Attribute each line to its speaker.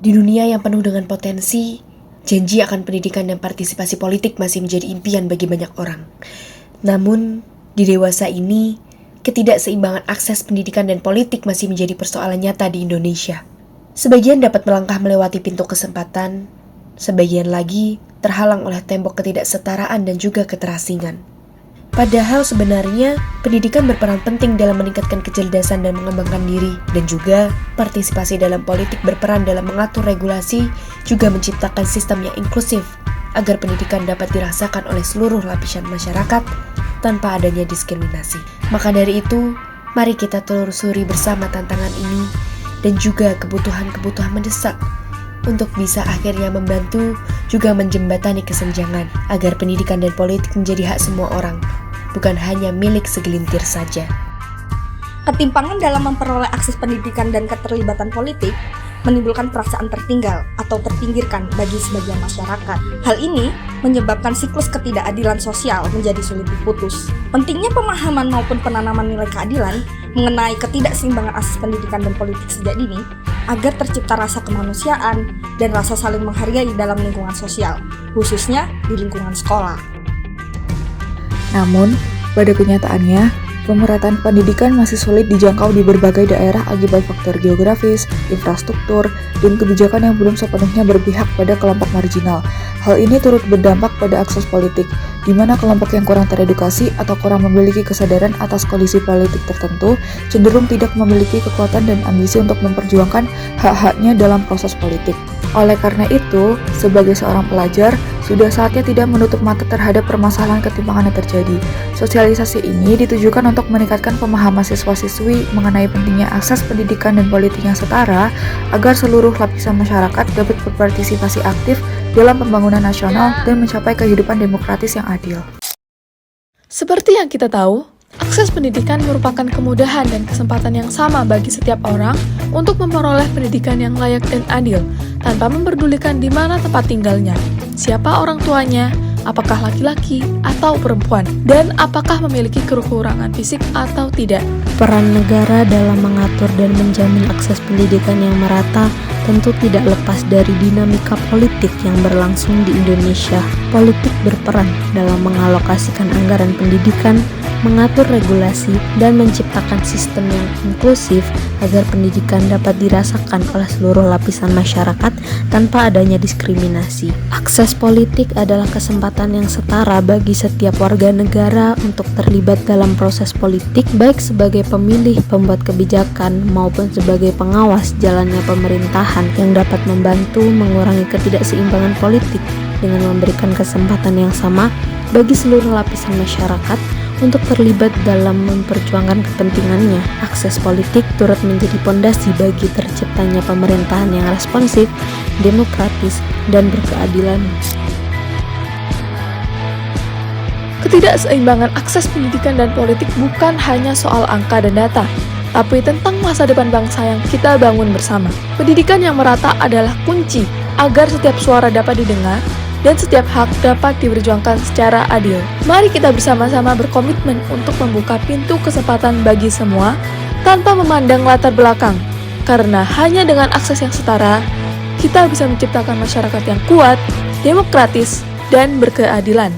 Speaker 1: Di dunia yang penuh dengan potensi, janji akan pendidikan dan partisipasi politik masih menjadi impian bagi banyak orang. Namun, di dewasa ini, ketidakseimbangan akses pendidikan dan politik masih menjadi persoalan nyata di Indonesia. Sebagian dapat melangkah melewati pintu kesempatan, sebagian lagi terhalang oleh tembok ketidaksetaraan dan juga keterasingan. Padahal sebenarnya, pendidikan berperan penting dalam meningkatkan kecerdasan dan mengembangkan diri, dan juga partisipasi dalam politik berperan dalam mengatur regulasi, juga menciptakan sistem yang inklusif, agar pendidikan dapat dirasakan oleh seluruh lapisan masyarakat tanpa adanya diskriminasi. Maka dari itu, mari kita telusuri bersama tantangan ini, dan juga kebutuhan-kebutuhan mendesak, untuk bisa akhirnya membantu juga menjembatani kesenjangan, agar pendidikan dan politik menjadi hak semua orang, bukan hanya milik segelintir saja.
Speaker 2: Ketimpangan dalam memperoleh akses pendidikan dan keterlibatan politik menimbulkan perasaan tertinggal atau terpinggirkan bagi sebagian masyarakat. Hal ini menyebabkan siklus ketidakadilan sosial menjadi sulit diputus. Pentingnya pemahaman maupun penanaman nilai keadilan mengenai ketidakseimbangan akses pendidikan dan politik sejak dini agar tercipta rasa kemanusiaan dan rasa saling menghargai dalam lingkungan sosial, khususnya di lingkungan sekolah.
Speaker 3: Namun, pada kenyataannya, pemerataan pendidikan masih sulit dijangkau di berbagai daerah akibat faktor geografis, infrastruktur, dan kebijakan yang belum sepenuhnya berpihak pada kelompok marginal. Hal ini turut berdampak pada akses politik, di mana kelompok yang kurang teredukasi atau kurang memiliki kesadaran atas kondisi politik tertentu cenderung tidak memiliki kekuatan dan ambisi untuk memperjuangkan hak-haknya dalam proses politik. Oleh karena itu, sebagai seorang pelajar, sudah saatnya tidak menutup mata terhadap permasalahan ketimpangan yang terjadi. Sosialisasi ini ditujukan untuk meningkatkan pemahaman siswa-siswi mengenai pentingnya akses pendidikan dan politik yang setara agar seluruh lapisan masyarakat dapat berpartisipasi aktif dalam pembangunan nasional dan mencapai kehidupan demokratis yang adil.
Speaker 4: Seperti yang kita tahu, akses pendidikan merupakan kemudahan dan kesempatan yang sama bagi setiap orang untuk memperoleh pendidikan yang layak dan adil, tanpa memperdulikan di mana tempat tinggalnya, siapa orang tuanya, apakah laki-laki atau perempuan, dan apakah memiliki kekurangan fisik atau tidak.
Speaker 5: Peran negara dalam mengatur dan menjamin akses pendidikan yang merata tentu tidak lepas dari dinamika politik yang berlangsung di Indonesia. Politik berperan dalam mengalokasikan anggaran pendidikan, mengatur regulasi, dan menciptakan sistem yang inklusif agar pendidikan dapat dirasakan oleh seluruh lapisan masyarakat tanpa adanya diskriminasi. Akses politik adalah kesempatan yang setara bagi setiap warga negara untuk terlibat dalam proses politik, baik sebagai pemilih, pembuat kebijakan, maupun sebagai pengawas jalannya pemerintahan, yang dapat membantu mengurangi ketidakseimbangan politik dengan memberikan kesempatan yang sama bagi seluruh lapisan masyarakat untuk terlibat dalam memperjuangkan kepentingannya. Akses politik turut menjadi pondasi bagi terciptanya pemerintahan yang responsif, demokratis, dan berkeadilan.
Speaker 4: Ketidakseimbangan akses pendidikan dan politik bukan hanya soal angka dan data, tapi tentang masa depan bangsa yang kita bangun bersama. Pendidikan yang merata adalah kunci agar setiap suara dapat didengar dan setiap hak dapat diperjuangkan secara adil. Mari kita bersama-sama berkomitmen untuk membuka pintu kesempatan bagi semua tanpa memandang latar belakang. Karena hanya dengan akses yang setara, kita bisa menciptakan masyarakat yang kuat, demokratis, dan berkeadilan.